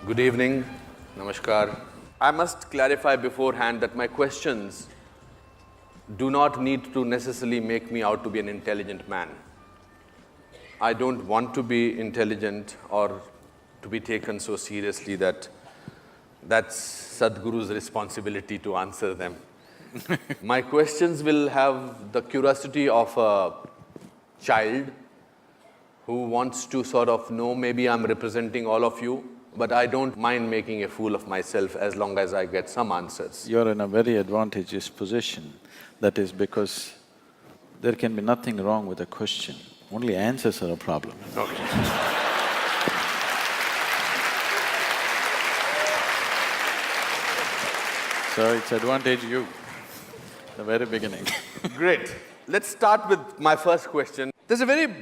Good evening, namaskar. I must clarify beforehand that my questions do not need to necessarily make me out to be an intelligent man. I don't want to be intelligent or to be taken so seriously that that's Sadhguru's responsibility to answer them. My questions will have the curiosity of a child who wants to sort of know, maybe I'm representing all of you, but I don't mind making a fool of myself as long as I get some answers. You're in a very advantageous position. That is because there can be nothing wrong with a question, only answers are a problem. Okay. So it's advantage you, the very beginning. Great. Let's start with my first question. There's a very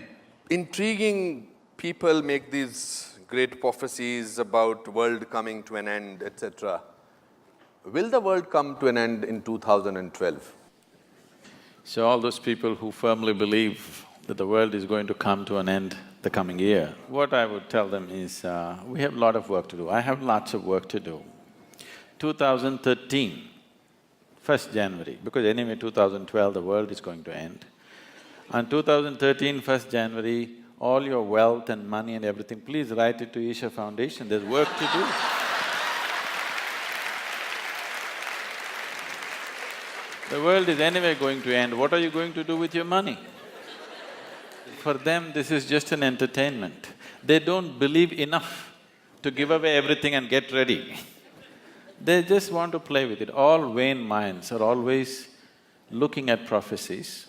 intriguing… people make these great prophecies about world coming to an end, etc. Will the world come to an end in 2012? So all those people who firmly believe that the world is going to come to an end the coming year, what I would tell them is, we have a lot of work to do. I have lots of work to do. 2013, 1st January, because anyway 2012 the world is going to end. On 2013, 1st January, all your wealth and money and everything, please write it to Isha Foundation, there's work to do. The world is anyway going to end, what are you going to do with your money? For them, this is just an entertainment. They don't believe enough to give away everything and get ready. They just want to play with it. All vain minds are always looking at prophecies,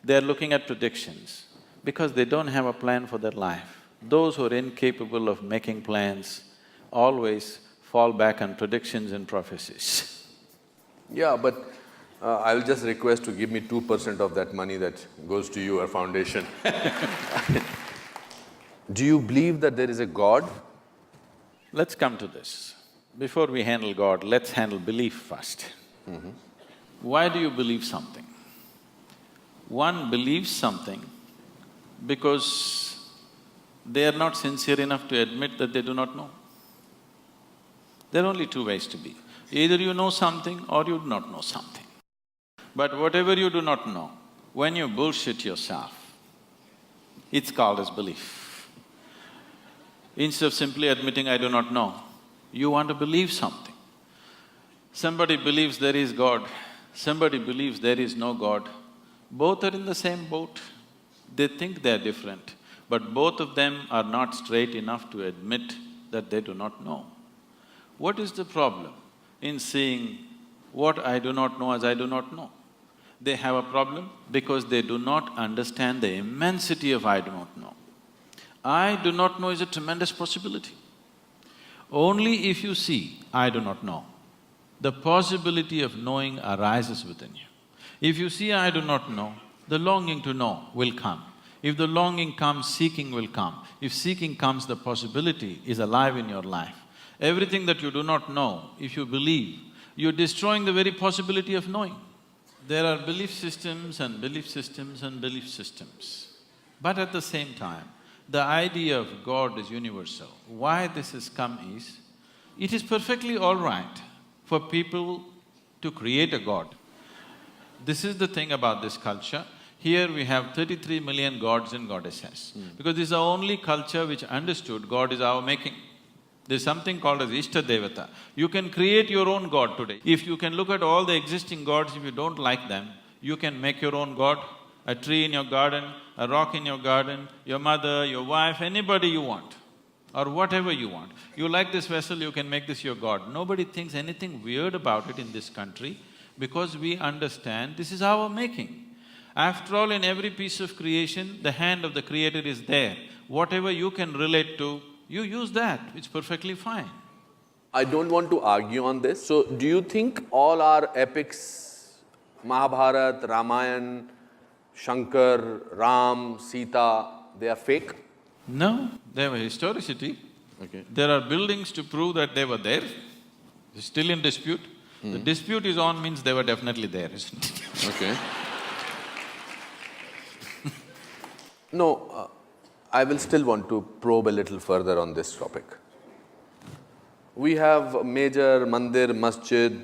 they're looking at predictions, because they don't have a plan for their life. Those who are incapable of making plans always fall back on predictions and prophecies. Yeah, but I'll just request to give me 2% of that money that goes to your foundation. Do you believe that there is a God? Let's come to this. Before we handle God, let's handle belief first. Why do you believe something? One believes something because they are not sincere enough to admit that they do not know. There are only two ways to be. Either you know something or you do not know something. But whatever you do not know, when you bullshit yourself, it's called as belief. Instead of simply admitting, I do not know, you want to believe something. Somebody believes there is God, somebody believes there is no God. Both are in the same boat. They think they're different, but both of them are not straight enough to admit that they do not know. What is the problem in seeing what I do not know as I do not know? They have a problem because they do not understand the immensity of I do not know. I do not know is a tremendous possibility. Only if you see I do not know, the possibility of knowing arises within you. If you see I do not know, the longing to know will come. If the longing comes, seeking will come. If seeking comes, the possibility is alive in your life. Everything that you do not know, if you believe, you're destroying the very possibility of knowing. There are belief systems and belief systems and belief systems. But at the same time, the idea of God is universal. Why this has come is, it is perfectly all right for people to create a God. This is the thing about this culture. Here we have 33 million gods and goddesses, because this is the only culture which understood God is our making. There's something called as Ishta Devata. You can create your own God today. If you can look at all the existing gods, if you don't like them, you can make your own God, a tree in your garden, a rock in your garden, your mother, your wife, anybody you want, or whatever you want. You like this vessel, you can make this your God. Nobody thinks anything weird about it in this country because we understand this is our making. After all, in every piece of creation, the hand of the Creator is there. Whatever you can relate to, you use that, it's perfectly fine. I don't want to argue on this. So, do you think all our epics, Mahabharata, Ramayana, Shankar, Ram, Sita, they are fake? No, they have a historicity. Okay. There are buildings to prove that they were there, it's still in dispute. The dispute is on means they were definitely there, isn't it? Okay. No, I will still want to probe a little further on this topic. We have a major mandir, masjid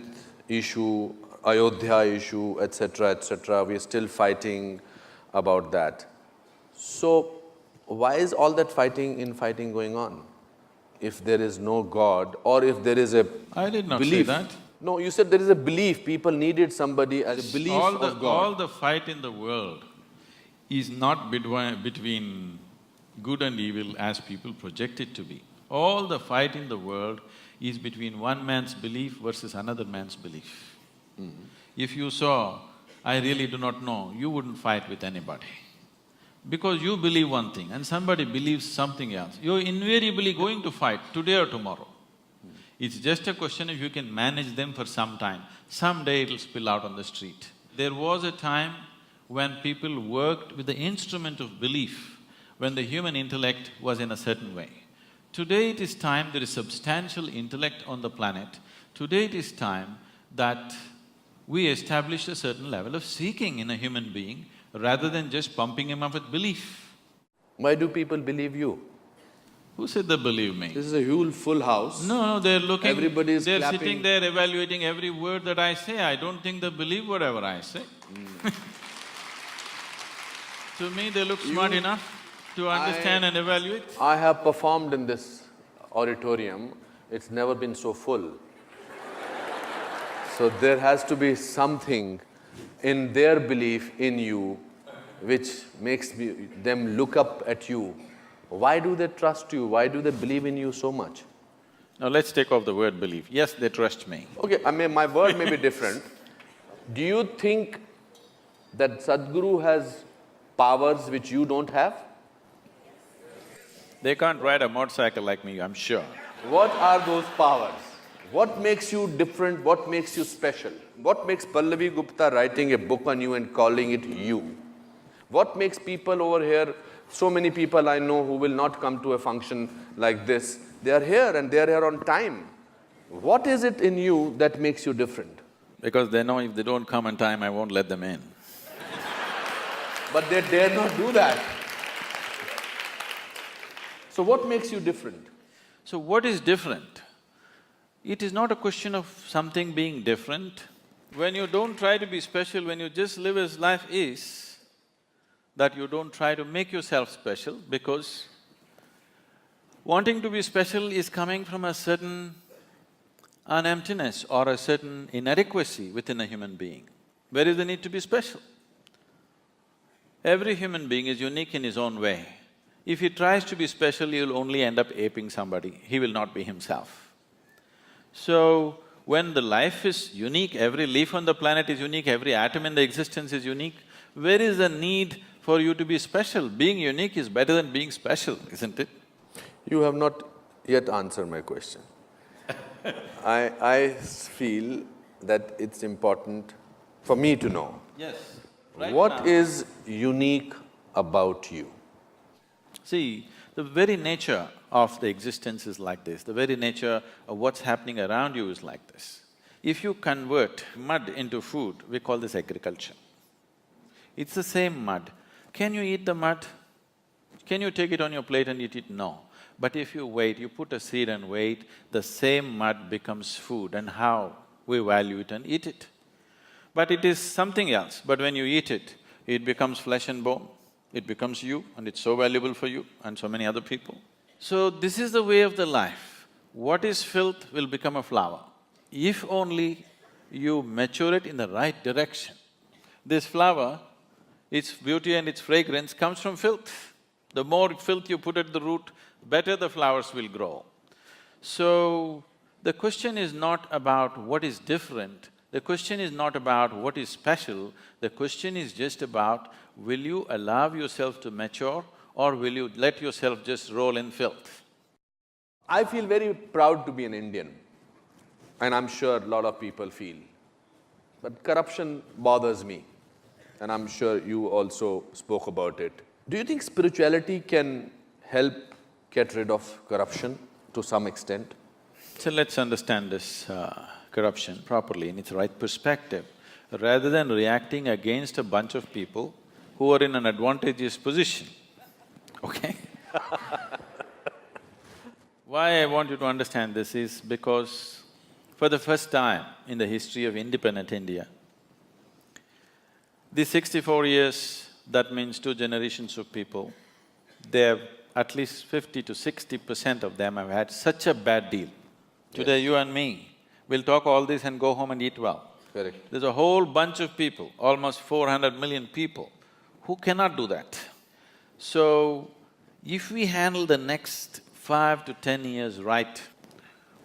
issue, Ayodhya issue, etc., etc. We are still fighting about that. So, why is all that fighting going on? If there is no God, or if there is a I did not belief. say that. No, you said there is a belief. People needed somebody as a belief of God. All the fight in the world is not between good and evil as people project it to be. All the fight in the world is between one man's belief versus another man's belief. If you saw, I really do not know, you wouldn't fight with anybody. Because you believe one thing and somebody believes something else, you're invariably going to fight today or tomorrow. It's just a question if you can manage them for some time. Someday it'll spill out on the street. There was a time when people worked with the instrument of belief, when the human intellect was in a certain way. Today it is time there is substantial intellect on the planet. Today it is time that we establish a certain level of seeking in a human being rather than just pumping him up with belief. Why do people believe you? Who said they believe me? This is a huge full house. No, they're looking… Everybody is they're clapping. sitting there evaluating every word that I say. I don't think they believe whatever I say. To me, they look smart enough to understand and evaluate. I have performed in this auditorium, it's never been so full. So there has to be something in their belief in you which makes them look up at you. Why do they trust you? Why do they believe in you so much? Now let's take off the word belief. Yes, they trust me. Okay, I mean, my word may be different. Do you think that Sadhguru has powers which you don't have? They can't ride a motorcycle like me, I'm sure. What are those powers? What makes you different? What makes you special? What makes Pallavi Gupta writing a book on you and calling it you? What makes people over here, so many people I know who will not come to a function like this, they are here and they are here on time. What is it in you that makes you different? Because they know if they don't come on time, I won't let them in. But they dare not do that. So what makes you different? So what is different? It is not a question of something being different. When you don't try to be special, when you just live as life is, that you don't try to make yourself special, because wanting to be special is coming from a certain an emptiness or a certain inadequacy within a human being. Where is the need to be special? Every human being is unique in his own way. If he tries to be special, he'll only end up aping somebody, he will not be himself. So, when the life is unique, every leaf on the planet is unique, every atom in the existence is unique, where is the need for you to be special? Being unique is better than being special, isn't it? You have not yet answered my question. I feel that it's important for me to know. Yes. What is unique about you? See, the very nature of the existence is like this, the very nature of what's happening around you is like this. If you convert mud into food, we call this agriculture. It's the same mud. Can you eat the mud? Can you take it on your plate and eat it? No. But if you wait, you put a seed and wait, the same mud becomes food, and how we value it and eat it. But it is something else, but when you eat it, it becomes flesh and bone, it becomes you, and it's so valuable for you and so many other people. So this is the way of the life. What is filth will become a flower, if only you mature it in the right direction. This flower, its beauty and its fragrance comes from filth. The more filth you put at the root, better the flowers will grow. So, the question is not about what is different, the question is not about what is special, the question is just about, will you allow yourself to mature or will you let yourself just roll in filth? I feel very proud to be an Indian, and I'm sure a lot of people feel. But corruption bothers me, and I'm sure you also spoke about it. Do you think spirituality can help get rid of corruption to some extent? So let's understand this corruption properly in its right perspective. Rather than reacting against a bunch of people who are in an advantageous position, okay? Why I want you to understand this is because for the first time in the history of independent India, these 64 years, that means 2 generations of people, they have at least 50 to 60% of them have had such a bad deal. Today you and me will talk all this and go home and eat well. Correct. There's a whole bunch of people, almost 400 million people, who cannot do that. So, if we handle the next 5 to 10 years right,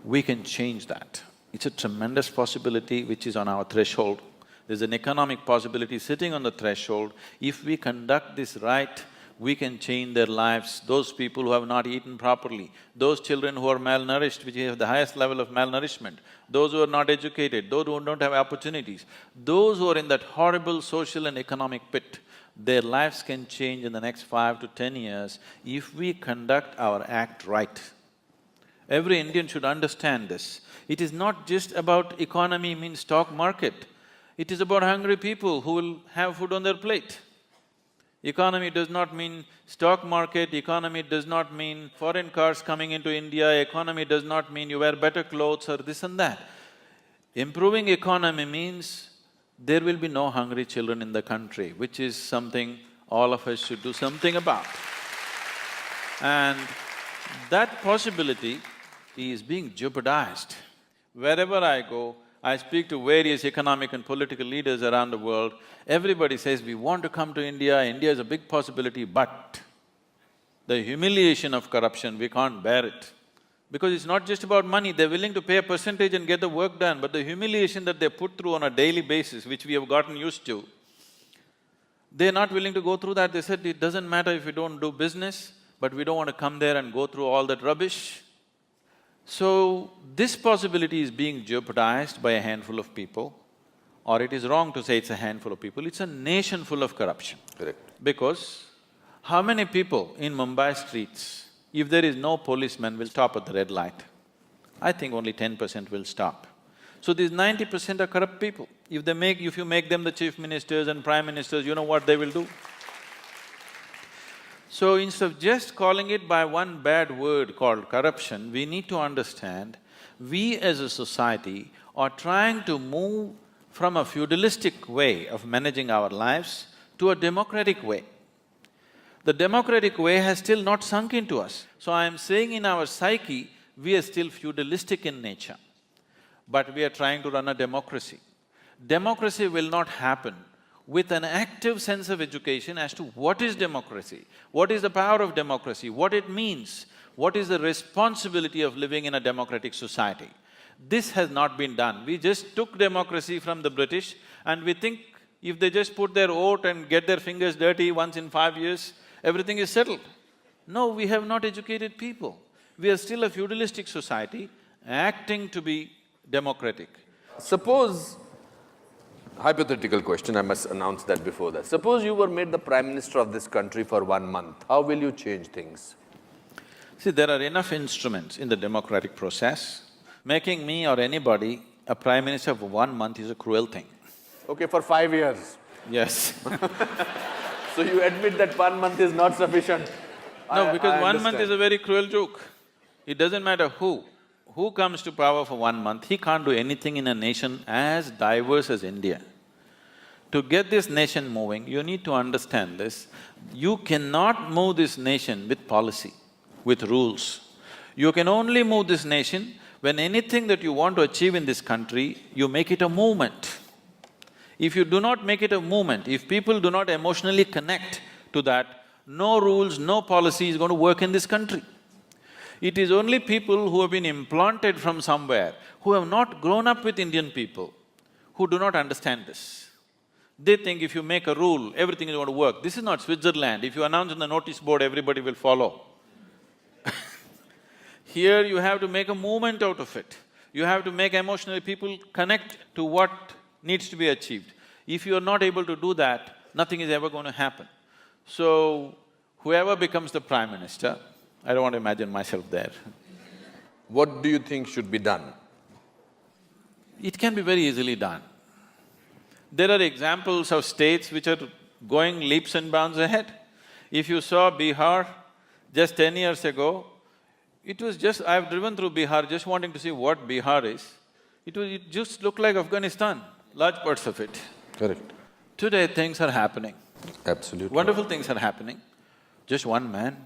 we can change that. It's a tremendous possibility which is on our threshold. There's an economic possibility sitting on the threshold. If we conduct this right, we can change their lives. Those people who have not eaten properly, those children who are malnourished, which have the highest level of malnourishment, those who are not educated, those who don't have opportunities, those who are in that horrible social and economic pit, their lives can change in the next 5 to 10 years if we conduct our act right. Every Indian should understand this. It is not just about economy means stock market. It is about hungry people who will have food on their plate. Economy does not mean stock market, economy does not mean foreign cars coming into India, economy does not mean you wear better clothes or this and that. Improving economy means there will be no hungry children in the country, which is something all of us should do something about. And that possibility is being jeopardized. Wherever I go, I speak to various economic and political leaders around the world, everybody says, we want to come to India, India is a big possibility, but the humiliation of corruption, we can't bear it. Because it's not just about money, they're willing to pay a percentage and get the work done, but the humiliation that they put through on a daily basis, which we have gotten used to, they're not willing to go through that. They said, it doesn't matter if we don't do business, but we don't want to come there and go through all that rubbish. So, this possibility is being jeopardized by a handful of people, or it is wrong to say it's a handful of people, it's a nation full of corruption. Correct. Because how many people in Mumbai streets, if there is no policeman, will stop at the red light? I think only 10% will stop. So these 90% are corrupt people. If you make them the chief ministers and prime ministers, you know what they will do? So instead of just calling it by one bad word called corruption, we need to understand, we as a society are trying to move from a feudalistic way of managing our lives to a democratic way. The democratic way has still not sunk into us. So I am saying in our psyche, we are still feudalistic in nature, but we are trying to run a democracy. Democracy will not happen with an active sense of education as to what is democracy, what is the power of democracy, what it means, what is the responsibility of living in a democratic society. This has not been done. We just took democracy from the British and we think if they just put their vote and get their fingers dirty once in 5 years, everything is settled. No, we have not educated people. We are still a feudalistic society acting to be democratic. Suppose, hypothetical question, I must announce that before that. Suppose you were made the Prime Minister of this country for 1 month, how will you change things? See, there are enough instruments in the democratic process. Making me or anybody a Prime Minister for 1 month is a cruel thing. Okay, for 5 years. Yes. So you admit that 1 month is not sufficient? No, because I 1 month understand. is a very cruel joke. It doesn't matter who comes to power for 1 month, he can't do anything in a nation as diverse as India. To get this nation moving, you need to understand this. You cannot move this nation with policy, with rules. You can only move this nation when anything that you want to achieve in this country, you make it a movement. If you do not make it a movement, if people do not emotionally connect to that, no rules, no policy is going to work in this country. It is only people who have been implanted from somewhere, who have not grown up with Indian people, who do not understand this. They think if you make a rule, everything is going to work. This is not Switzerland. If you announce on the notice board, everybody will follow. Here you have to make a movement out of it. You have to make emotionally people connect to what needs to be achieved. If you are not able to do that, nothing is ever going to happen. So, whoever becomes the Prime Minister, I don't want to imagine myself there. What do you think should be done? It can be very easily done. There are examples of states which are going leaps and bounds ahead. If you saw Bihar just 10 years ago, It was just… I've driven through Bihar just wanting to see what Bihar is. It just looked like Afghanistan, large parts of it. Correct. Today things are happening. Absolutely. Wonderful things are happening. Just one man.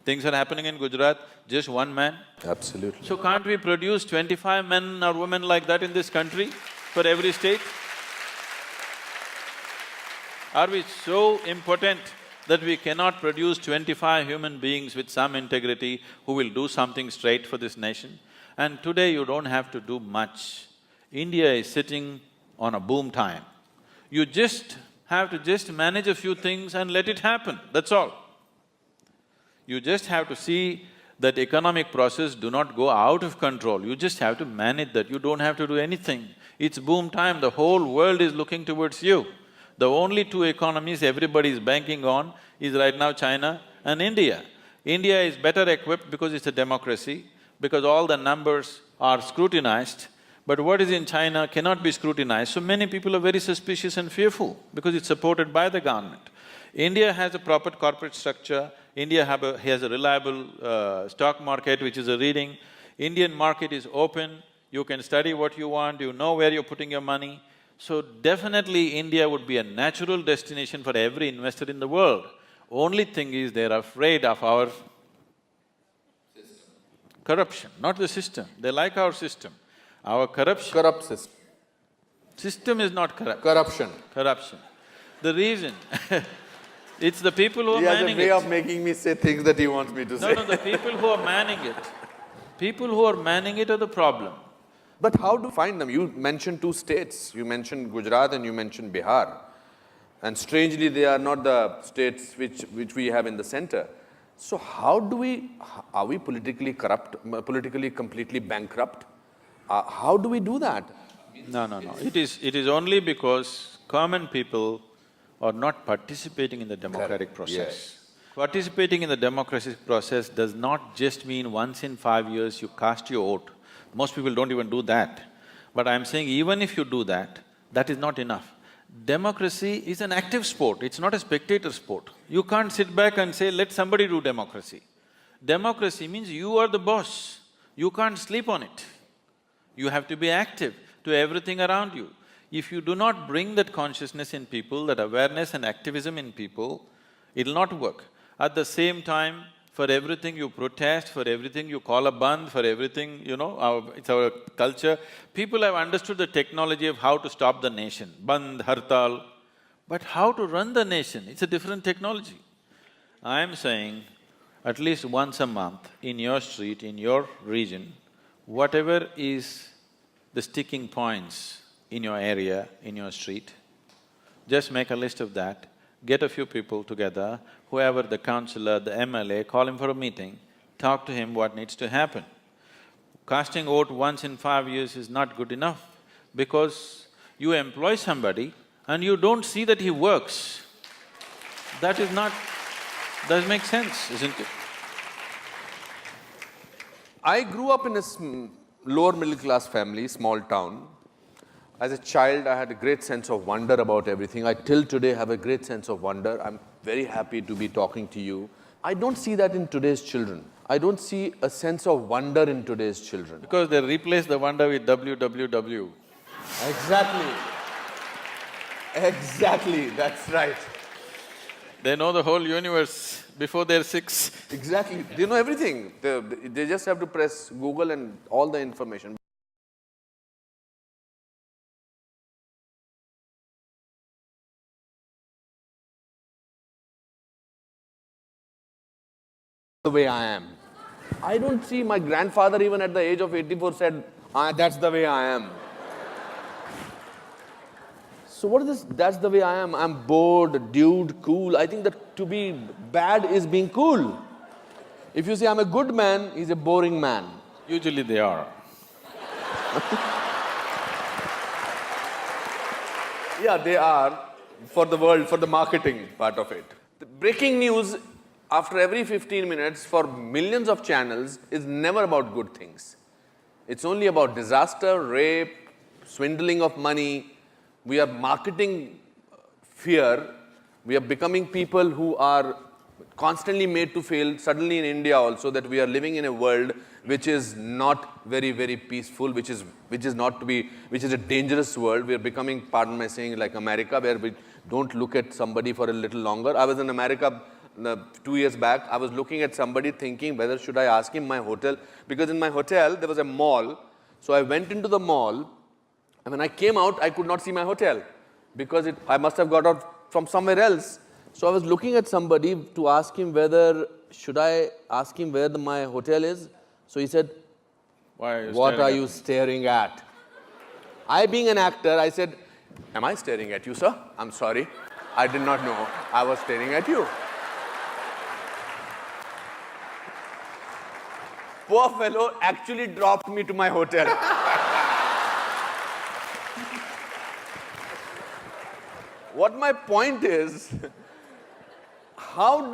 Things are happening in Gujarat, just one man. Absolutely. So can't we produce 25 men or women like that in this country for every state? Are we so impotent that we cannot produce 25 human beings with some integrity who will do something straight for this nation? And today you don't have to do much. India is sitting on a boom time. You just have to just manage a few things and let it happen, that's all. You just have to see that economic process do not go out of control, you just have to manage that, you don't have to do anything. It's boom time, the whole world is looking towards you. The only two economies everybody is banking on is right now China and India. India is better equipped because it's a democracy, because all the numbers are scrutinized, but what is in China cannot be scrutinized, so many people are very suspicious and fearful because it's supported by the government. India has a proper corporate structure, India has a reliable stock market which is a reading. Indian market is open, you can study what you want, you know where you're putting your money. So definitely India would be a natural destination for every investor in the world. Only thing is they're afraid of our corruption, not the system. They like our system. Our corruption… Corrupt system. System is not corrupt. Corruption. Corruption. The reason it's the people who are He has a manning it. way of making me say things that he wants me to say. No, the people who are manning it. People who are manning it are the problem. But how do you find them? You mentioned two states, you mentioned Gujarat and you mentioned Bihar. And strangely, they are not the states which we have in the center. So how do we… are we politically corrupt, politically completely bankrupt? How do we do that? No. It is only because common people are not participating in the democratic process. Yes. Participating in the democratic process does not just mean once in 5 years you cast your vote. Most people don't even do that. But I'm saying even if you do that, that is not enough. Democracy is an active sport, it's not a spectator sport. You can't sit back and say, let somebody do democracy. Democracy means you are the boss, you can't sleep on it. You have to be active to everything around you. If you do not bring that consciousness in people, that awareness and activism in people, it'll not work. At the same time, for everything you protest, for everything you call a bandh, for everything, it's our culture. People have understood the technology of how to stop the nation, bandh, hartal, but how to run the nation, it's a different technology. I'm saying, at least once a month, in your street, in your region, whatever is the sticking points in your area, in your street, just make a list of that, get a few people together, whoever the councillor, the MLA, call him for a meeting, talk to him what needs to happen. Casting vote once in 5 years is not good enough because you employ somebody and you don't see that he works. That is not… doesn't make sense, isn't it? I grew up in a lower middle class family, small town. As a child, I had a great sense of wonder about everything. I till today have a great sense of wonder. I'm very happy to be talking to you. I don't see that in today's children. I don't see a sense of wonder in today's children. Because they replace the wonder with www. Exactly. Exactly, that's right. They know the whole universe before they're 6. Exactly, they know everything. They just have to press Google and all the information. The way I am. I don't see my grandfather even at the age of 84 said, that's the way I am. So what is this, that's the way I am? I'm bored, dude, cool. I think that to be bad is being cool. If you say I'm a good man, he's a boring man. Usually they are. Yeah, they are for the world, for the marketing part of it. The breaking news after every 15 minutes for millions of channels is never about good things. It's only about disaster, rape, swindling of money. We are marketing fear. We are becoming people who are constantly made to feel, suddenly in India also, that we are living in a world which is not very, very peaceful, which is a dangerous world. We are becoming, pardon my saying, like America, where we don't look at somebody for a little longer. I was in America 2 years back. I was looking at somebody thinking whether should I ask him my hotel, because in my hotel there was a mall. So I went into the mall, and when I came out, I could not see my hotel because I must have got out from somewhere else. So I was looking at somebody to ask him whether should I ask him where my hotel is. So he said, "What are you staring at?" I, being an actor, I said, "Am I staring at you, sir? I'm sorry. I did not know I was staring at you." Poor fellow actually dropped me to my hotel. What my point is, how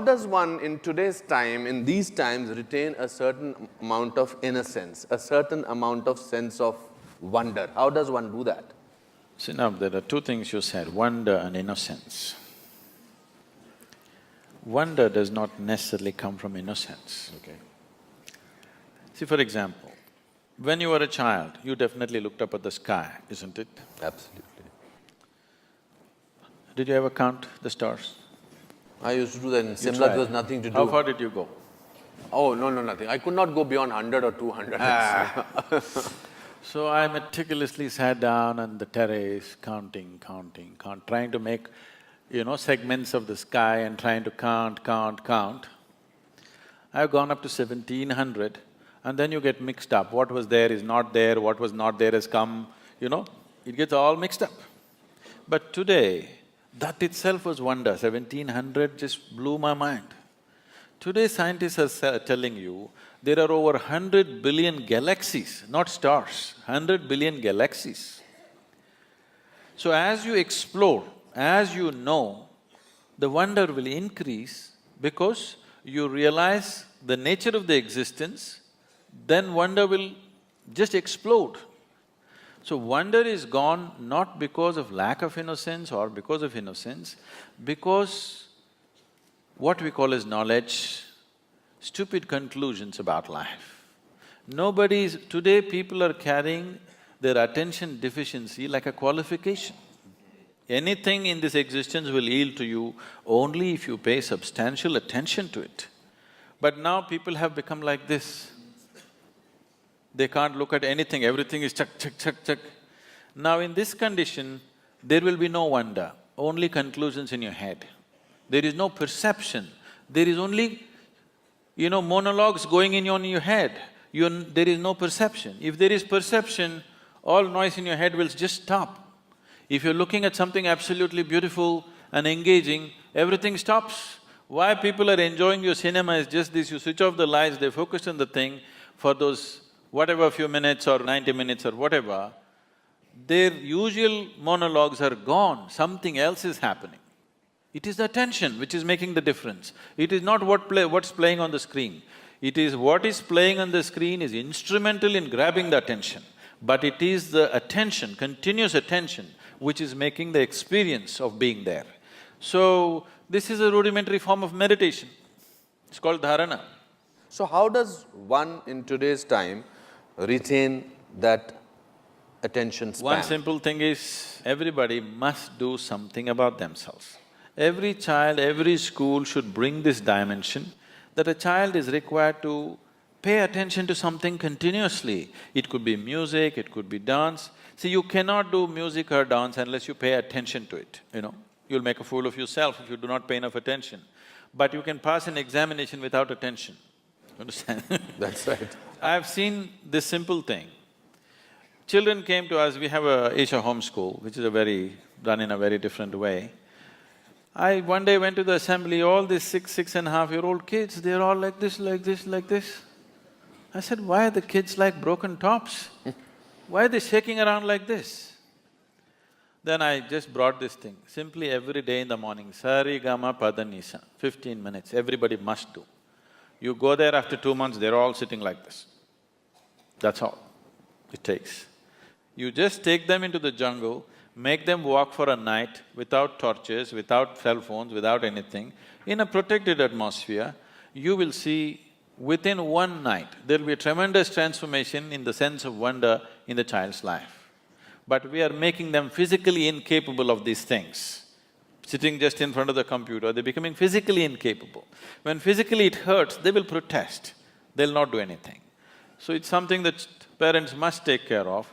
does one in today's time, in these times, retain a certain amount of innocence, a certain amount of sense of wonder? How does one do that? See, now there are two things you said, wonder and innocence. Wonder does not necessarily come from innocence. Okay. See, for example, when you were a child, you definitely looked up at the sky, isn't it? Absolutely. Did you ever count the stars? I used to do that in Simla. There was nothing to do. How far did you go? Oh, no, nothing. I could not go beyond 100 or 200. So I meticulously sat down on the terrace, counting, trying to make, segments of the sky and trying to count. I've gone up to 1700, and then you get mixed up. What was there is not there, what was not there has come, it gets all mixed up. But today, that itself was wonder. 1700 just blew my mind. Today scientists are telling you there are over 100 billion galaxies, not stars, 100 billion galaxies. So as you explore, as you know, the wonder will increase because you realize the nature of the existence, then wonder will just explode. So wonder is gone not because of lack of innocence or because of innocence, because what we call as knowledge, stupid conclusions about life. Today people are carrying their attention deficiency like a qualification. Anything in this existence will yield to you only if you pay substantial attention to it. But now people have become like this. They can't look at anything, everything is chuck. Now in this condition, there will be no wonder, only conclusions in your head. There is no perception, there is only, monologues going in your head. There is no perception. If there is perception, all noise in your head will just stop. If you're looking at something absolutely beautiful and engaging, everything stops. Why people are enjoying your cinema is just this, you switch off the lights, they're focused on the thing for those whatever few minutes or 90 minutes or whatever, their usual monologues are gone, something else is happening. It is the attention which is making the difference. It is not what's playing on the screen. It is what is playing on the screen is instrumental in grabbing the attention, but it is the attention, continuous attention, which is making the experience of being there. So, this is a rudimentary form of meditation. It's called dharana. So how does one in today's time retain that attention span? One simple thing is, everybody must do something about themselves. Every child, every school should bring this dimension that a child is required to pay attention to something continuously. It could be music, it could be dance. See, you cannot do music or dance unless you pay attention to it, You'll make a fool of yourself if you do not pay enough attention. But you can pass an examination without attention, understand? That's right. I've seen this simple thing. Children came to us, we have a Isha home school, which is run in a very different way. I one day went to the assembly, all these 6.5-year-old kids, they're all like this. I said, why are the kids like broken tops? Why are they shaking around like this? Then I just brought this thing, simply every day in the morning, Sari Gama Pada Nisa, 15 minutes, everybody must do. You go there after 2 months, they're all sitting like this. That's all it takes. You just take them into the jungle, make them walk for a night without torches, without cell phones, without anything, in a protected atmosphere, you will see within one night, there'll be a tremendous transformation in the sense of wonder in the child's life. But we are making them physically incapable of these things. Sitting just in front of the computer, they're becoming physically incapable. When physically it hurts, they will protest, they'll not do anything. So it's something that parents must take care of.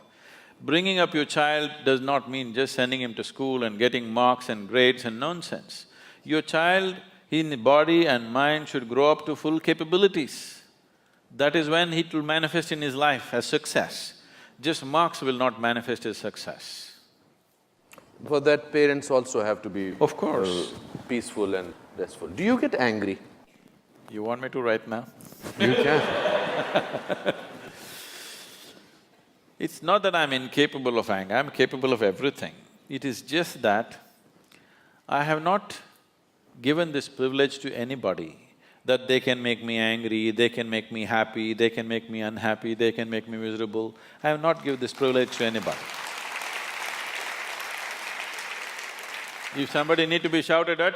Bringing up your child does not mean just sending him to school and getting marks and grades and nonsense. Your child in body and mind should grow up to full capabilities. That is when it will manifest in his life as success. Just marks will not manifest as success. For that, parents also have to be… Of course. Peaceful and restful. Do you get angry? You want me to right now? You can. It's not that I'm incapable of anger, I'm capable of everything. It is just that I have not given this privilege to anybody that they can make me angry, they can make me happy, they can make me unhappy, they can make me miserable. I have not given this privilege to anybody. If somebody need to be shouted at,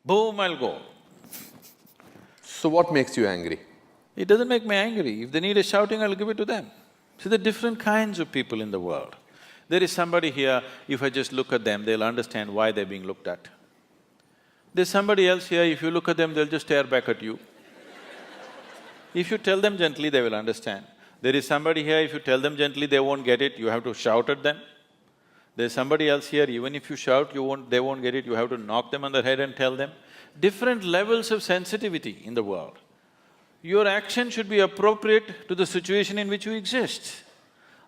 boom, I'll go. So what makes you angry? It doesn't make me angry. If they need a shouting, I'll give it to them. See, there are different kinds of people in the world. There is somebody here, if I just look at them, they'll understand why they're being looked at. There's somebody else here, if you look at them, they'll just stare back at you. If you tell them gently, they will understand. There is somebody here, if you tell them gently, they won't get it, you have to shout at them. There's somebody else here, even if you shout, they won't get it, you have to knock them on the head and tell them. Different levels of sensitivity in the world. Your action should be appropriate to the situation in which you exist.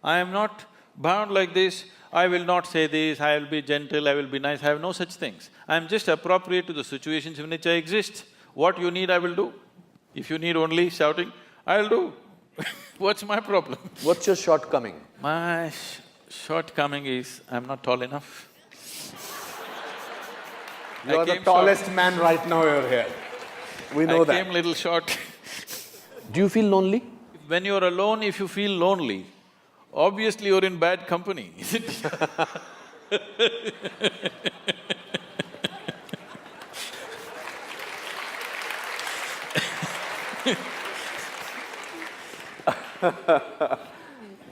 I am not bound like this, I will not say this, I will be gentle, I will be nice, I have no such things. I am just appropriate to the situations in which I exist. What you need, I will do. If you need only shouting, I'll do. What's my problem? What's your shortcoming? My shortcoming is, I'm not tall enough. You're the tallest man right now you're here. We know that. I came little short. Do you feel lonely? When you're alone, if you feel lonely, obviously you're in bad company, isn't it?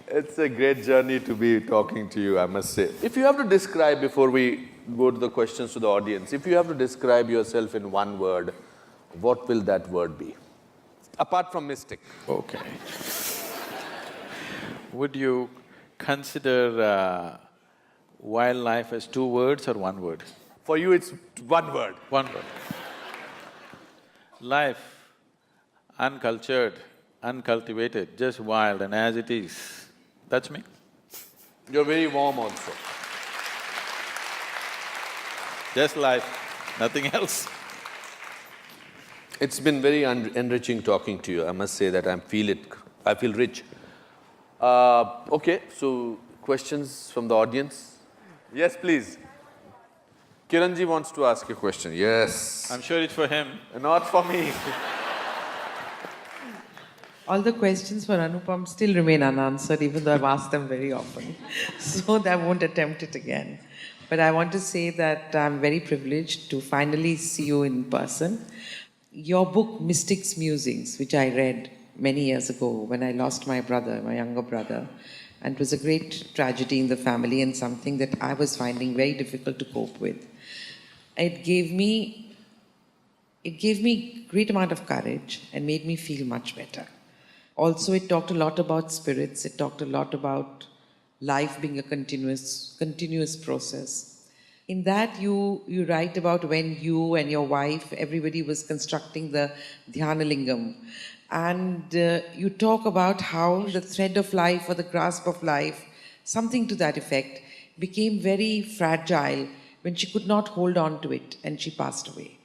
It's a great journey to be talking to you, I must say. If you have to describe, before we go to the questions to the audience, if you have to describe yourself in one word, what will that word be? Apart from mystic. Okay. Would you consider wildlife as two words or one word? For you, it's one word. One word. Life, uncultured, uncultivated, just wild and as it is. That's me. You're very warm also. Just life, nothing else. It's been very enriching talking to you. I must say that I feel rich. Okay, so questions from the audience? Yes, please. Kiranji wants to ask a question. Yes. I'm sure it's for him. Not for me. All the questions for Anupam still remain unanswered, even though I've asked them very often. So I won't attempt it again. But I want to say that I'm very privileged to finally see you in person. Your book, Mystic's Musings, which I read many years ago when I lost my brother, my younger brother, and it was a great tragedy in the family and something that I was finding very difficult to cope with. It gave me great amount of courage and made me feel much better. Also, it talked a lot about spirits. It talked a lot about life being a continuous process. In that, you write about when you and your wife, everybody was constructing the Dhyanalingam. And you talk about how the thread of life or the grasp of life, something to that effect, became very fragile when she could not hold on to it and she passed away.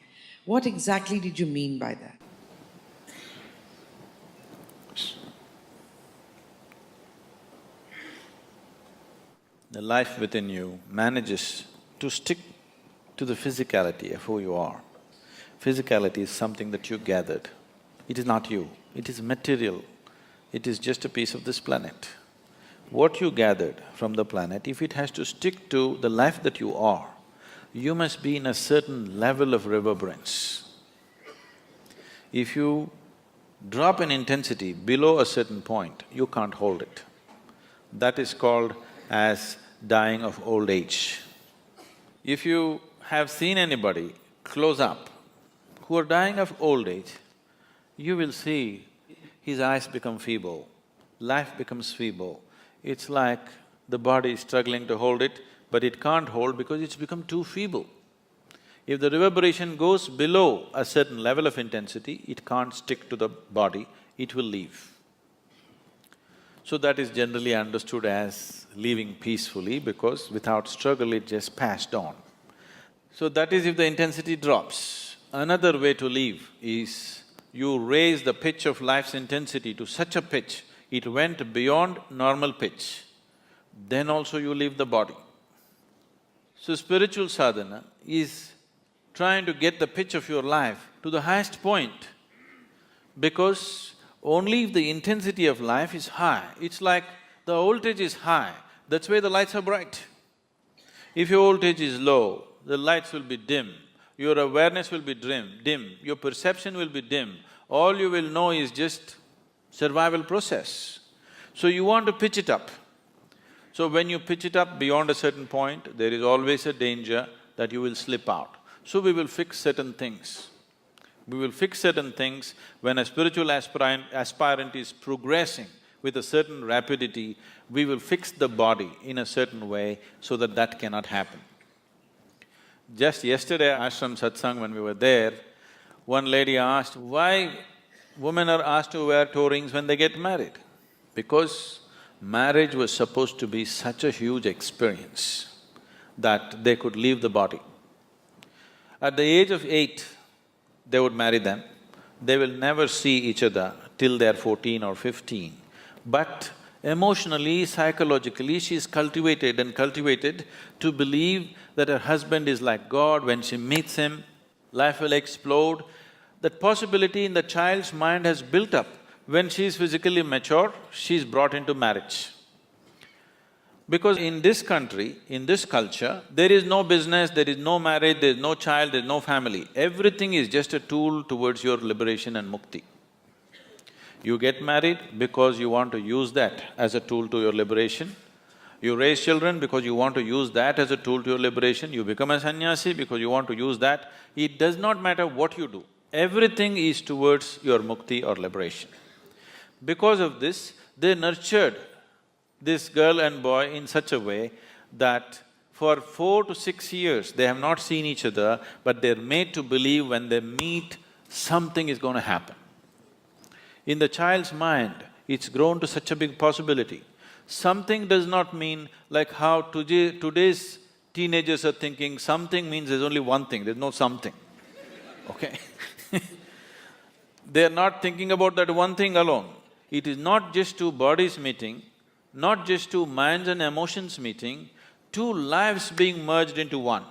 What exactly did you mean by that? The life within you manages to stick to the physicality of who you are. Physicality is something that you gathered. It is not you, it is material. It is just a piece of this planet. What you gathered from the planet, if it has to stick to the life that you are, you must be in a certain level of reverberance. If you drop an intensity below a certain point, you can't hold it. That is called as dying of old age. If you have seen anybody close up who are dying of old age, you will see his eyes become feeble, life becomes feeble. It's like the body is struggling to hold it, but it can't hold because it's become too feeble. If the reverberation goes below a certain level of intensity, it can't stick to the body, it will leave. So that is generally understood as leaving peacefully because without struggle it just passed on. So that is if the intensity drops. Another way to leave is you raise the pitch of life's intensity to such a pitch, it went beyond normal pitch, then also you leave the body. So spiritual sadhana is trying to get the pitch of your life to the highest point, because only if the intensity of life is high, it's like the voltage is high, that's why the lights are bright. If your voltage is low, the lights will be dim, your awareness will be dim, your perception will be dim, all you will know is just survival process. So you want to pitch it up. So when you pitch it up beyond a certain point, there is always a danger that you will slip out. So we will fix certain things. We will fix certain things when a spiritual aspirant is progressing with a certain rapidity, we will fix the body in a certain way so that that cannot happen. Just yesterday, ashram satsang, when we were there, one lady asked, why women are asked to wear toe rings when they get married? Because marriage was supposed to be such a huge experience that they could leave the body. At the age of 8, they would marry them. They will never see each other till they're 14 or 15. But emotionally, psychologically, she's cultivated and cultivated to believe that her husband is like God. When she meets him, life will explode. That possibility in the child's mind has built up. When she is physically mature, she's brought into marriage. Because in this country, in this culture, there is no business, there is no marriage, there is no child, there is no family. Everything is just a tool towards your liberation and mukti. You get married because you want to use that as a tool to your liberation. You raise children because you want to use that as a tool to your liberation. You become a sannyasi because you want to use that. It does not matter what you do, everything is towards your mukti or liberation. Because of this, they nurtured this girl and boy in such a way that for 4 to 6 years, they have not seen each other, but they're made to believe when they meet, something is going to happen. In the child's mind, it's grown to such a big possibility. Something does not mean like how today's teenagers are thinking, something means there's only one thing, there's no something, okay? They're not thinking about that one thing alone. It is not just two bodies meeting, not just two minds and emotions meeting, two lives being merged into one.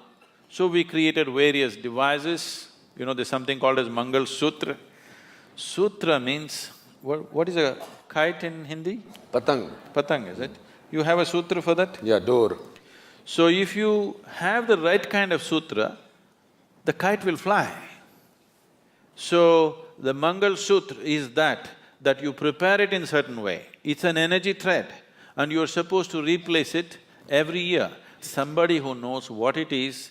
So we created various devices, there's something called as Mangal Sutra. Sutra means… what is a kite in Hindi? Patang. Patang, is it? You have a sutra for that? Yeah, door. So if you have the right kind of sutra, the kite will fly. So the Mangal Sutra is that you prepare it in certain way. It's an energy thread and you're supposed to replace it every year. Somebody who knows what it is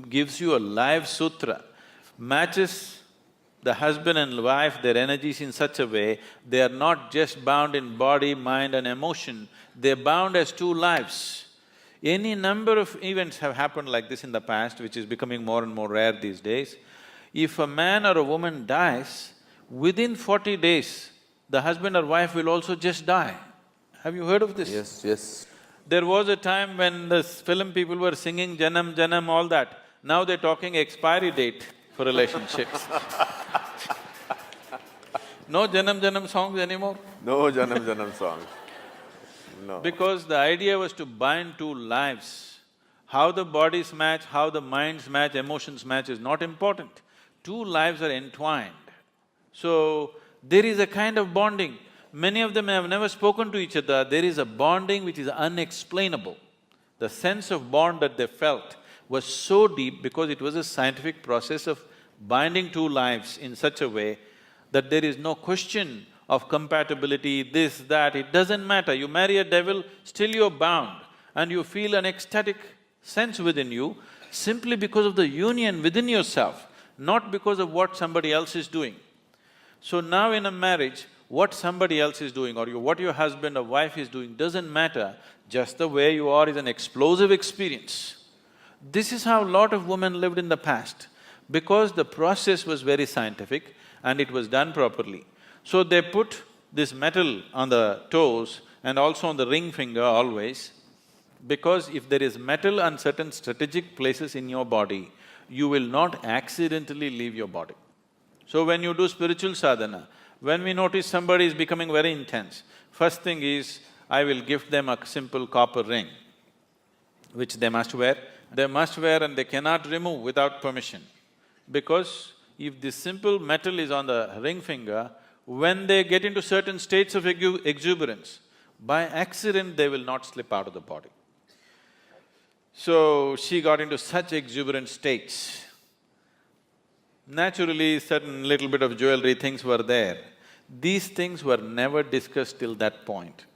gives you a live sutra, matches the husband and wife, their energies in such a way, they are not just bound in body, mind and emotion, they're bound as two lives. Any number of events have happened like this in the past, which is becoming more and more rare these days. If a man or a woman dies, within 40 days, the husband or wife will also just die. Have you heard of this? Yes, yes. There was a time when the film people were singing Janam, Janam, all that. Now they're talking expiry date for relationships. No Janam, Janam songs anymore? No Janam Janam songs. No. Because the idea was to bind two lives. How the bodies match, how the minds match, emotions match is not important. Two lives are entwined. So, there is a kind of bonding. Many of them have never spoken to each other. There is a bonding which is unexplainable. The sense of bond that they felt was so deep because it was a scientific process of binding two lives in such a way that there is no question of compatibility, this, that, it doesn't matter. You marry a devil, still you're bound, and you feel an ecstatic sense within you simply because of the union within yourself, not because of what somebody else is doing. So now in a marriage, what somebody else is doing or what your husband or wife is doing doesn't matter, just the way you are is an explosive experience. This is how a lot of women lived in the past, because the process was very scientific and it was done properly. So they put this metal on the toes and also on the ring finger always, because if there is metal on certain strategic places in your body, you will not accidentally leave your body. So when you do spiritual sadhana, when we notice somebody is becoming very intense, first thing is, I will gift them a simple copper ring, which they must wear. They must wear and they cannot remove without permission. Because if this simple metal is on the ring finger, when they get into certain states of exuberance, by accident they will not slip out of the body. So she got into such exuberant states. Naturally, certain little bit of jewelry things were there. These things were never discussed till that point.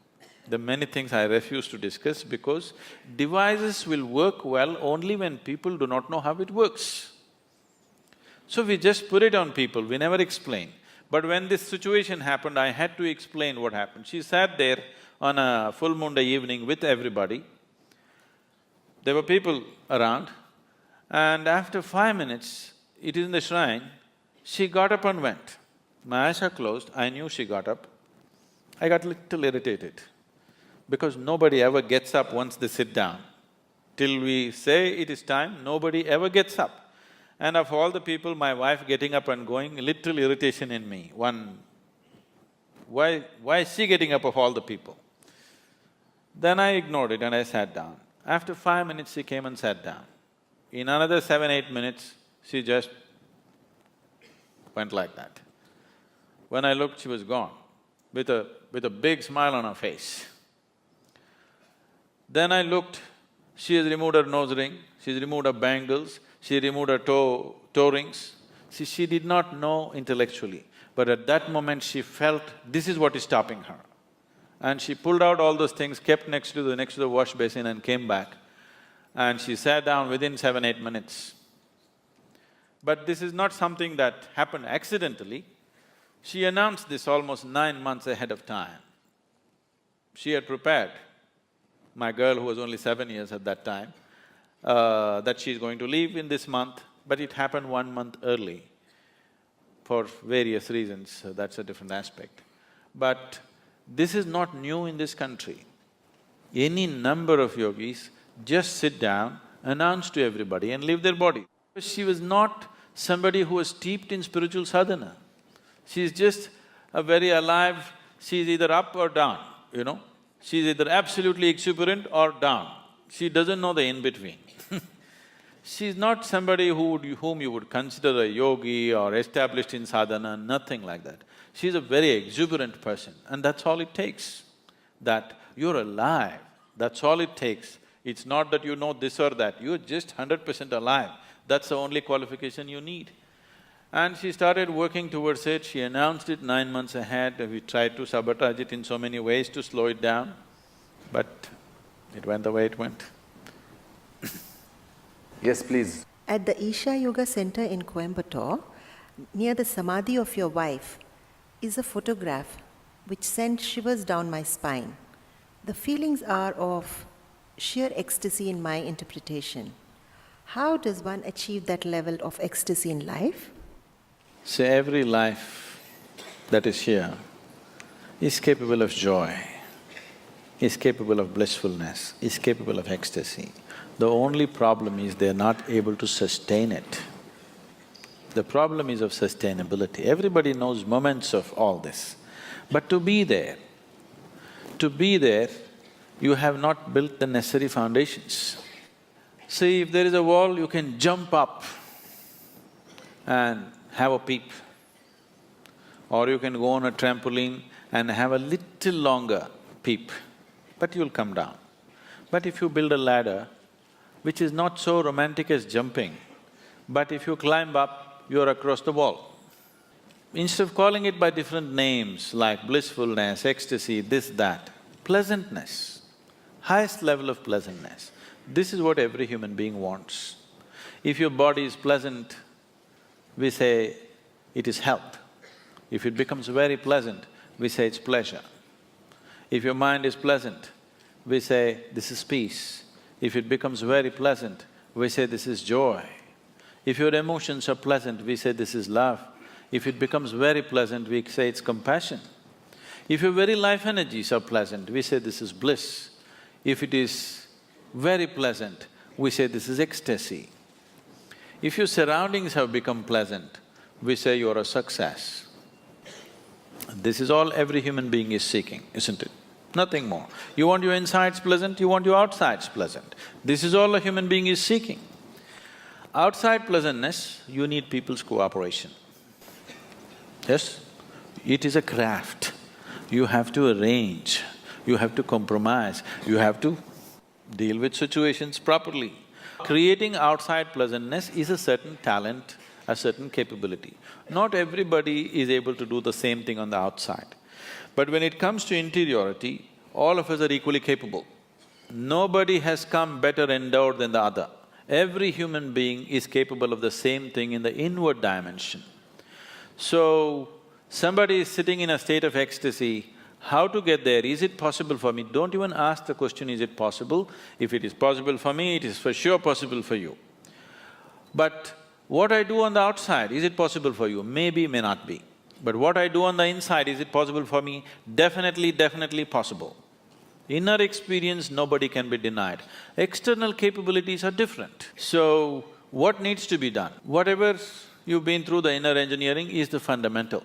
The many things I refuse to discuss because devices will work well only when people do not know how it works. So we just put it on people, we never explain. But when this situation happened, I had to explain what happened. She sat there on a full moon day evening with everybody. There were people around, and after 5 minutes, it is in the shrine, she got up and went. My eyes are closed, I knew she got up. I got little irritated, because nobody ever gets up once they sit down. Till we say it is time, nobody ever gets up. And of all the people, my wife getting up and going, little irritation in me. Why is she getting up of all the people? Then I ignored it and I sat down. After 5 minutes, she came and sat down. In another 7-8 minutes, she just went like that. When I looked, she was gone, with a big smile on her face. Then I looked, she has removed her nose ring, she's removed her bangles, she removed her toe rings. See, she did not know intellectually, but at that moment she felt this is what is stopping her. And she pulled out all those things, kept next to the wash basin and came back. And she sat down within 7-8 minutes. But this is not something that happened accidentally. She announced this almost 9 months ahead of time. She had prepared, my girl who was only 7 years at that time, that she's going to leave in this month, but it happened 1 month early for various reasons, so that's a different aspect. But this is not new in this country. Any number of yogis just sit down, announce to everybody and leave their body. She was not somebody who was steeped in spiritual sadhana. She's just a very alive, she's either up or down, you know. She's either absolutely exuberant or down. She doesn't know the in-between. She's not somebody whom you would consider a yogi or established in sadhana, nothing like that. She's a very exuberant person and that's all it takes. That you're alive, that's all it takes. It's not that you know this or that, you're just 100% alive. That's the only qualification you need. And she started working towards it, she announced it 9 months ahead, we tried to sabotage it in so many ways to slow it down, but it went the way it went. Yes, please. At the Isha Yoga Center in Coimbatore, near the Samadhi of your wife, is a photograph which sent shivers down my spine. The feelings are of sheer ecstasy in my interpretation. How does one achieve that level of ecstasy in life? See, every life that is here is capable of joy, is capable of blissfulness, is capable of ecstasy. The only problem is they're not able to sustain it. The problem is of sustainability. Everybody knows moments of all this. But to be there, you have not built the necessary foundations. See, if there is a wall, you can jump up and have a peep. Or you can go on a trampoline and have a little longer peep, but you'll come down. But if you build a ladder, which is not so romantic as jumping, but if you climb up, you're across the wall. Instead of calling it by different names like blissfulness, ecstasy, this, that, pleasantness, highest level of pleasantness, this is what every human being wants. If your body is pleasant, we say it is health. If it becomes very pleasant, we say it's pleasure. If your mind is pleasant, we say this is peace. If it becomes very pleasant, we say this is joy. If your emotions are pleasant, we say this is love. If it becomes very pleasant, we say it's compassion. If your very life energies are pleasant, we say this is bliss. If it is very pleasant, we say this is ecstasy. If your surroundings have become pleasant, we say you're a success. This is all every human being is seeking, isn't it? Nothing more. You want your insides pleasant, you want your outsides pleasant. This is all a human being is seeking. Outside pleasantness, you need people's cooperation. Yes? It is a craft. You have to arrange, you have to compromise, you have to deal with situations properly. Creating outside pleasantness is a certain talent, a certain capability. Not everybody is able to do the same thing on the outside. But when it comes to interiority, all of us are equally capable. Nobody has come better endowed than the other. Every human being is capable of the same thing in the inward dimension. So, somebody is sitting in a state of ecstasy, how to get there? Is it possible for me? Don't even ask the question, is it possible? If it is possible for me, it is for sure possible for you. But what I do on the outside, is it possible for you? Maybe, may not be. But what I do on the inside, is it possible for me? Definitely, definitely possible. Inner experience, nobody can be denied. External capabilities are different. So, what needs to be done? Whatever you've been through, the inner engineering is the fundamental.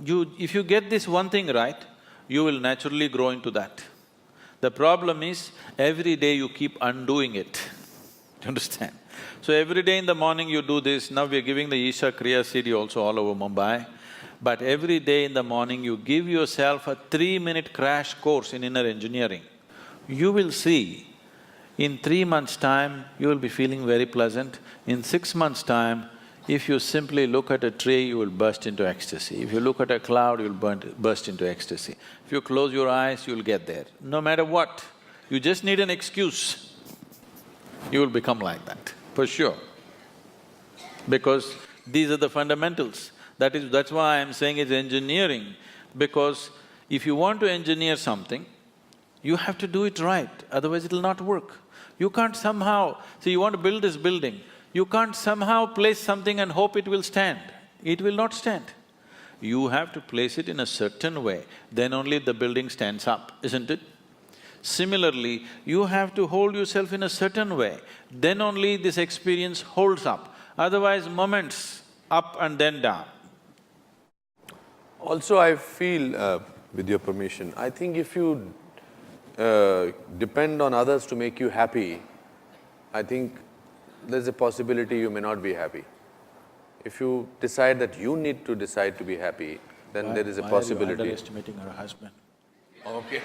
If you get this one thing right, you will naturally grow into that. The problem is, every day you keep undoing it. You understand? So every day in the morning you do this, now we are giving the Isha Kriya CD also all over Mumbai. But every day in the morning you give yourself a 3-minute crash course in inner engineering. You will see, in 3 months' time, you will be feeling very pleasant. In 6 months' time, if you simply look at a tree, you will burst into ecstasy. If you look at a cloud, you will burst into ecstasy. If you close your eyes, you will get there. No matter what, you just need an excuse. You will become like that, for sure. Because these are the fundamentals. That's why I'm saying it's engineering, because if you want to engineer something, you have to do it right, otherwise it'll not work. You can't somehow… See, you want to build this building, you can't somehow place something and hope it will stand. It will not stand. You have to place it in a certain way, then only the building stands up, isn't it? Similarly, you have to hold yourself in a certain way, then only this experience holds up. Otherwise, moments up and then down. Also, I feel, with your permission, I think if you depend on others to make you happy, I think there's a possibility you may not be happy. If you decide that you need to decide to be happy, then there is a possibility. Why are you underestimating her husband? Okay.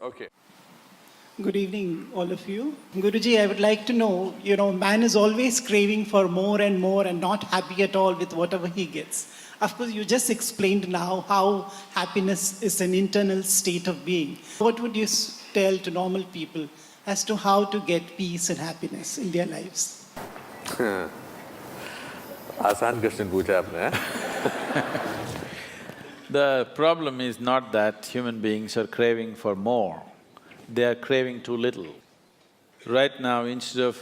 Okay. Good evening, all of you. Guruji, I would like to know, man is always craving for more and not happy at all with whatever he gets. Of course, you just explained now how happiness is an internal state of being. What would you tell to normal people as to how to get peace and happiness in their lives? आसान question पूछा आपने। The problem is not that human beings are craving for more, they are craving too little. Right now, instead of…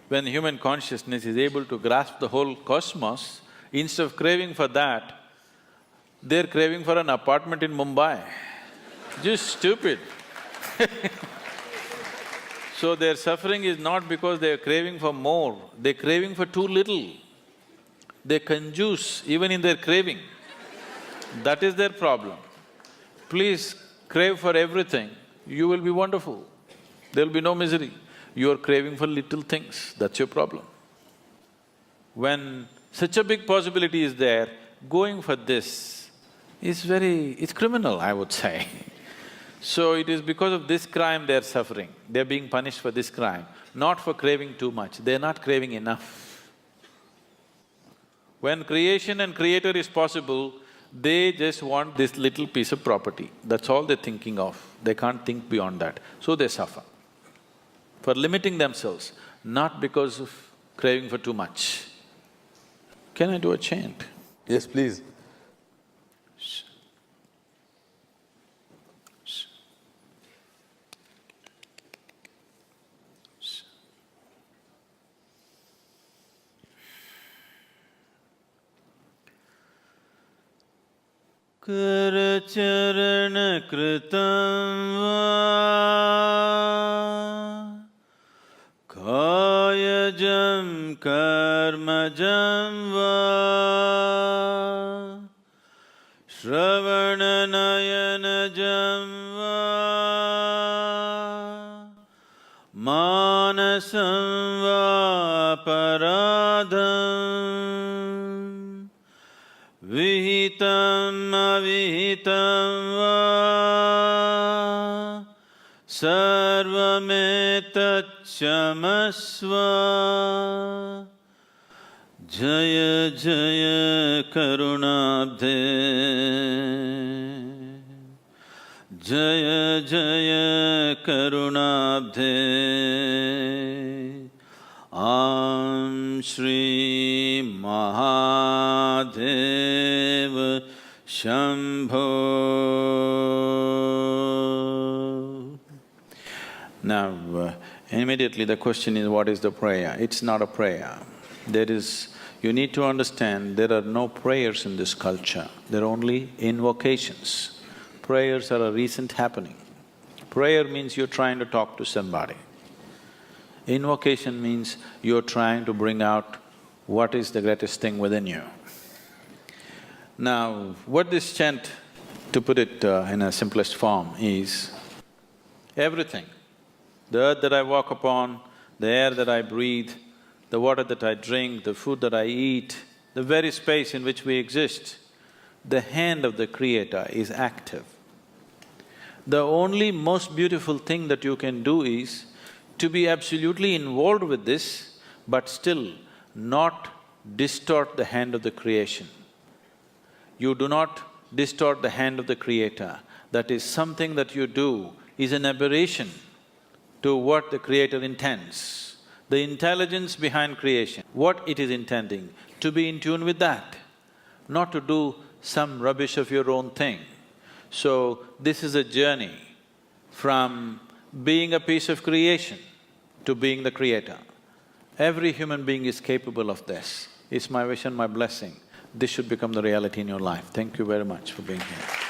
when human consciousness is able to grasp the whole cosmos, instead of craving for that, they're craving for an apartment in Mumbai. Just stupid. So their suffering is not because they're craving for more, they're craving for too little. They conjuice even in their craving. That is their problem. Please crave for everything, you will be wonderful. There'll be no misery. You're craving for little things, that's your problem. When Such a big possibility is there, going for this is it's criminal, I would say. So it is because of this crime they're suffering, they're being punished for this crime, not for craving too much, they're not craving enough. When creation and creator is possible, they just want this little piece of property, that's all they're thinking of, they can't think beyond that, so they suffer. For limiting themselves, not because of craving for too much. Can I do a chant? Yes, please. Karacharana kritam va kayajam karmajam va shravananayanajam va manasam va paradam vihitam avihitam va sarvametatchamasva jaya jaya karunabde jaya jaya karunabde Am Shri Mahadeva Shambho. Now, immediately the question is, what is the prayer? It's not a prayer. You need to understand, there are no prayers in this culture, there are only invocations. Prayers are a recent happening. Prayer means you're trying to talk to somebody. Invocation means you're trying to bring out what is the greatest thing within you. Now, what this chant, to put it in a simplest form, is everything. The earth that I walk upon, the air that I breathe, the water that I drink, the food that I eat, the very space in which we exist, the hand of the Creator is active. The only most beautiful thing that you can do is to be absolutely involved with this, but still not distort the hand of the creation. You do not distort the hand of the Creator. That is, something that you do is an aberration to what the Creator intends. The intelligence behind creation, what it is intending, to be in tune with that, not to do some rubbish of your own thing. So, this is a journey from being a piece of creation to being the Creator. Every human being is capable of this. It's my wish and my blessing. This should become the reality in your life. Thank you very much for being here.